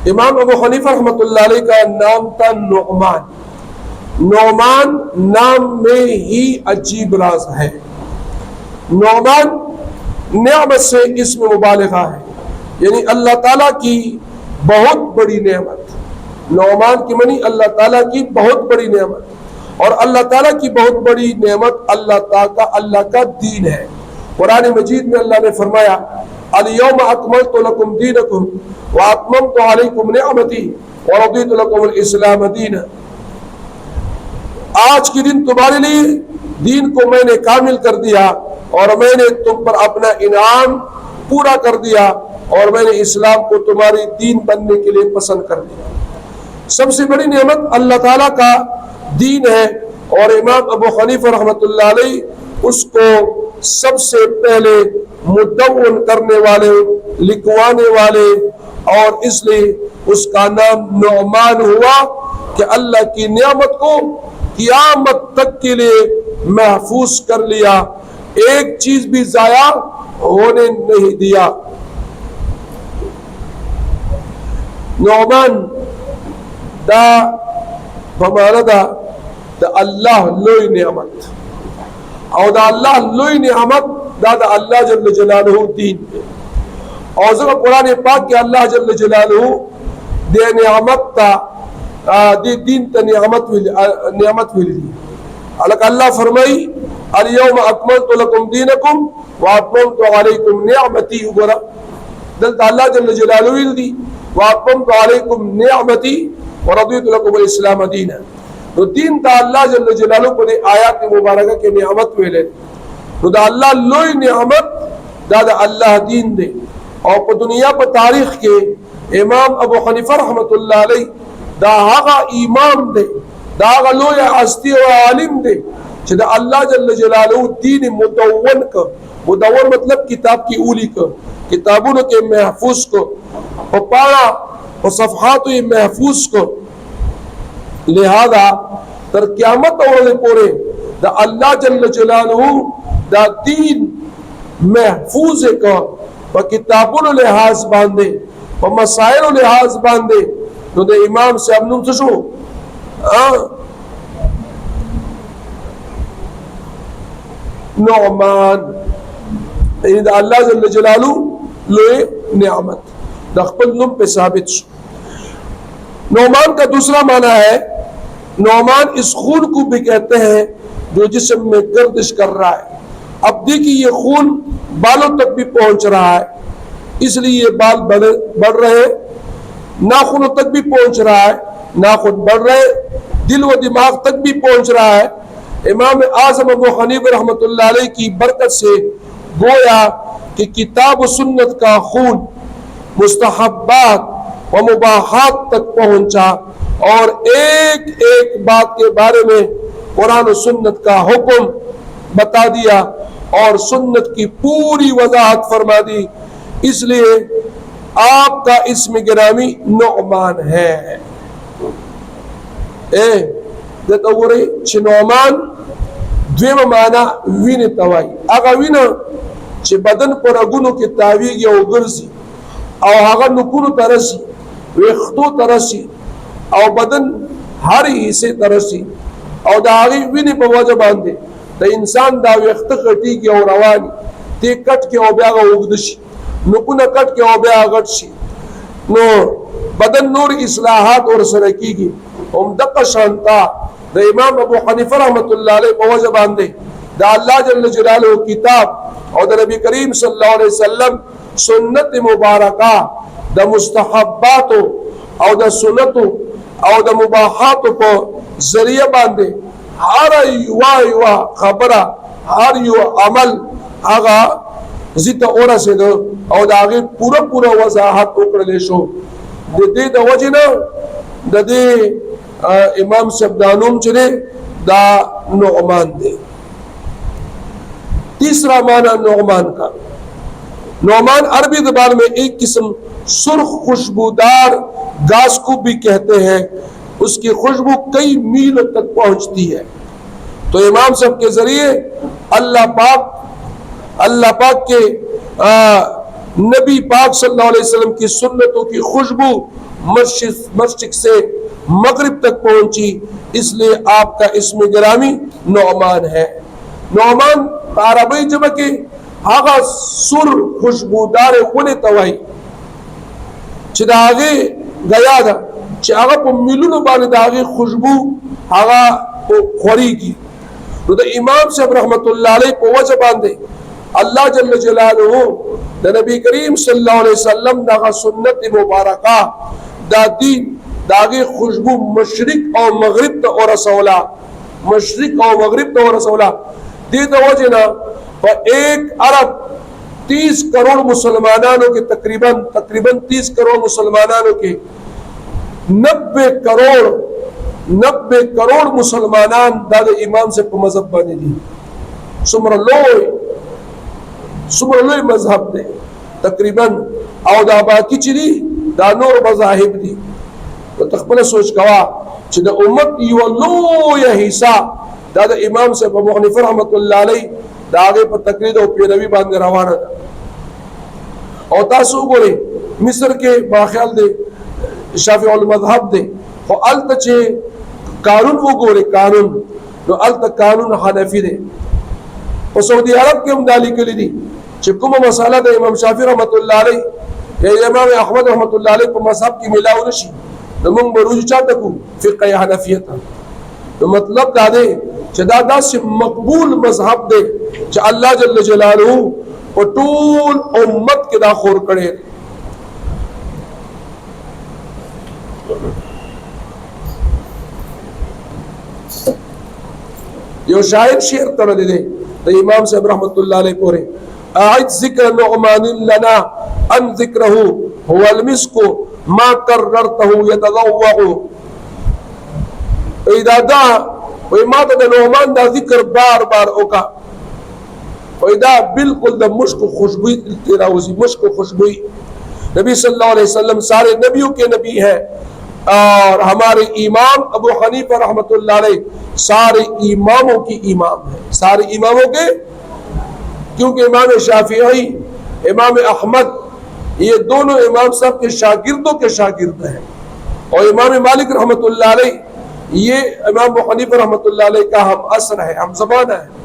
इमाम अबू हनीफा रहमतुल्लाह अलैह का नाम था नुअमान। नुअमान नाम में ही अजीब राज है। नुअमान नेमत से इसमें मुबालिगा है, यानी अल्लाह ताला की बहुत बड़ी नेमत। नुअमान की मनी अल्लाह ताला की बहुत बड़ी नेमत, और अल्लाह ताला की बहुत बड़ी नेमत अल्लाह का दीन है। कुरान मजीद में अल्लाह ने फरमाया, अल-यौमा अकमलतु लकुम दीनकुम व अतममतु अलैकुम निअमती व रदीतु लकुमुल इस्लाम दीना। आज के दिन तुम्हारे लिए दीन को मैंने कामिल कर दिया और मैंने तुम पर अपना इनाम पूरा कर दिया और मैंने इस्लाम को तुम्हारी दीन बनने के लिए पसंद कर दिया। सबसे बड़ी नेमत अल्लाह ताला का दीन है, और इमाम अबू हनीफा रहमतुल्लाह अलैह उसको सबसे पहले मुद्दव्वन करने वाले, लिखवाने वाले, और इसलिए उसका नाम नुअमान हुआ कि अल्लाह की नियामत को क़यामत तक के लिए महफूज कर लिया, एक चीज भी जाया होने नहीं दिया। नुअमान दा बमाना दा अल्लाह लोई नियामत, और दा अल्लाह लोई नियामत दा अल्लाह जल्ल जलालहू दीन। और जब कुरान पाक के अल्लाह जल्ल जलालहू दे नियामत ता दे दीन ता नियामत मिली। अल्लाह फरमाई, अल-यौमा अकमलतु लकुम दीनकुम व अतममतु अलैकुम निअमती। गोरा दल अल्लाह जल्ल जलालहू दी व अतममतु अलैकुम निअमती व रदीतु लकुमुल इस्लाम दीना। तो दीन ता अल्लाह जल्ल जलालहू को आयात मुबारका के नियामत मिले, तो दा अल्लाह लोई नियामत दादा अल्लाह दीन दे। और दुनिया पर तारीख के इमाम अबू हनीफा रहमतुल्लाह अलैह दागा इमाम दे, दागा लोया हस्ती और आलिम दे, दा अल्लाह जल्ल जलालहू दीन मुदव्वन का, मुदव्वन मतलब किताब की उली का, किताबों के महफूज को और पारा और सफ़हात महफूज को। लिहाजा तर क़यामत और पूरे दा अल्लाह जल्ल जलालहू दा दीन महफूज का व किताबों लिहाज बांधे व मसाइल लिहाज बांधे। तो दे इमाम से अब नुम सो नुअमान अल्लाह जल्ल जलालहू लोए नियामत दखपल नुम पे साबित। नुअमान का दूसरा माना है, नुअमान इस खून को भी कहते हैं जो जिस्म में गर्दिश कर रहा है। अब देखिए ये खून बालों तक भी पहुंच रहा है, इसलिए ये बाल बढ़ रहे, नाखूनों तक भी पहुंच रहा है, नाखून बढ़ रहे, दिल व दिमाग तक भी पहुंच रहा है। इमाम आज़म अबू हनीफा रहमतुल्लाह अलैह की बरकत से गोया कि किताब व सुन्नत का खून मुस्तहब्बात व मुबाहात तक पहुंचा, और एक एक बात के बारे में कुरान और सुन्नत का हुक्म बता दिया और सुन्नत की पूरी वजाहत फरमा दी। इसलिए आपका इसमें गिरामी नुअमान है। नुअमान द्वेम माना विन तवाई, आगा विन चे बदन पर अगुनो के तावीग या उगरसी और आगा नुकुनु तरसी, वेख्तो तरसी और बदन हर हिस्से तरसी और दागी विन पवाजा बांधे तो इंसान दा वेख्त कटी के और रवानी ते कट के ओब्यागा उगदशी नुकुना कट के ओब्या गटशी नो बदन नूर इस्लाहात और सरकी की उम्दक शांता द इमाम अबू हनीफा रहमतुल्लाह अलैह पवाजा बांधे दा अल्लाह जल्ल जलालहू किताब और द नबी करीम सल्लल्लाहु अलैहि वसल्लम सुन्नत मुबारका द मुस्तहब्बात और द सुन्नत और द मुबाहात को जरिया बांधे हर युवा खबरा हर युवा अमल आगा जित ओरा से दो और आगे पूरा वजाहत उकड़ ले शो दे द वजना दे इमाम शब्दानुम चले दा नुअमान दे। तीसरा माना नुअमान का, नुअमान अरबी ज़बान में एक किस्म सुर्ख खुशबूदार घास को भी कहते हैं, उसकी खुशबू कई मील तक पहुंचती है। तो इमाम साहब के जरिए अल्लाह पाक के नबी पाक सल्लल्लाहु अलैहि वसल्लम की सुन्नतों की खुशबू मशरिक से मगरिब तक पहुंची, इसलिए आपका इस्म गिरामी नौमान है। नौमान अरबी जब के आगा सुर खुशबूदार गुने तवाई चिदागे गया था चागा को मिलून बाने दागे खुशबू आगा को खोरी की तो इमाम साहब रहमतुल्लाह अलैह को वजह बांधे अल्लाह जल्ल जलालहू नबी करीम सल्लल्लाहु अलैहि वसल्लम दागा सुन्नत मुबारका दा दीन दागे खुशबू मशरिक और मगरिब तो और रसौला मशरिक और मगरिब तो और रसौला दे तो वजह ना और 1 अरब 30 करोड़ मुसलमानों के तकरीबन 30 करोड़ मुसलमानों के 90 करोड़ मुसलमान दादा इमाम से मजहब बने दी सुमरलोय मजहब दे तकरीबन औदाबा की चिरी दानोर मजाहिब दी तो तकबल सोच कवा चिदा उम्मत यो लो या हिस्सा दादा इमाम से अबू हनीफा रहमतुल्लाह अलैह दागे पर तकरीद और पैरवी बांध रवाना था और तासु बोले मिस्र के बाख्याल दे शाफी उल मजहब दे और अल तचे कानून वो गोरे कानून तो अल तक कानून हनफी दे और सऊदी अरब के उमदाली के लिए दी चिपकुम मसाला दे इमाम शाफी रहमतुल्लाह अलैह या इमाम अहमद रहमतुल्लाह अलैह को मजहब की मिलाव नशी तो मुंग बरूज चाहता को फिक़ह हनफियत तो मतलब दादे दादा से मकबूल मजहब दे अल्लाह जल्ल जलालहू और टूल उम्मत के दाखोर करे यो शायर शेर तरह दे तो इमाम साहब रहमतुल्लाह अलैह कोरे आयत जिक्र नुअमान लना अन जिक्रहु हुवल मिस्कु मा कररतहु यतलव्वु इदादा वही माता द नुअमान दा जिक्र बार बार ओका वहीदा बिल्कुल द मुश्क खुशबू तेरा उसी मुश्क खुशबू नबी सल्लल्लाहु अलैहि वसल्लम सारे नबियों के नबी हैं और हमारे इमाम अबू हनीफा रहमतुल्लाह अलैह सारे इमामों की इमाम है सारे इमामों के क्योंकि इमाम शाफिई इमाम अहमद ये दोनों इमाम साहब के शागिर्दों के शागिर्द हैं और इमाम मालिक रहमतुल्लाह अलैह ये इमाम अबू हनीफा रहमतुल्लाह अलैह का हम असर है हम ज़माना है।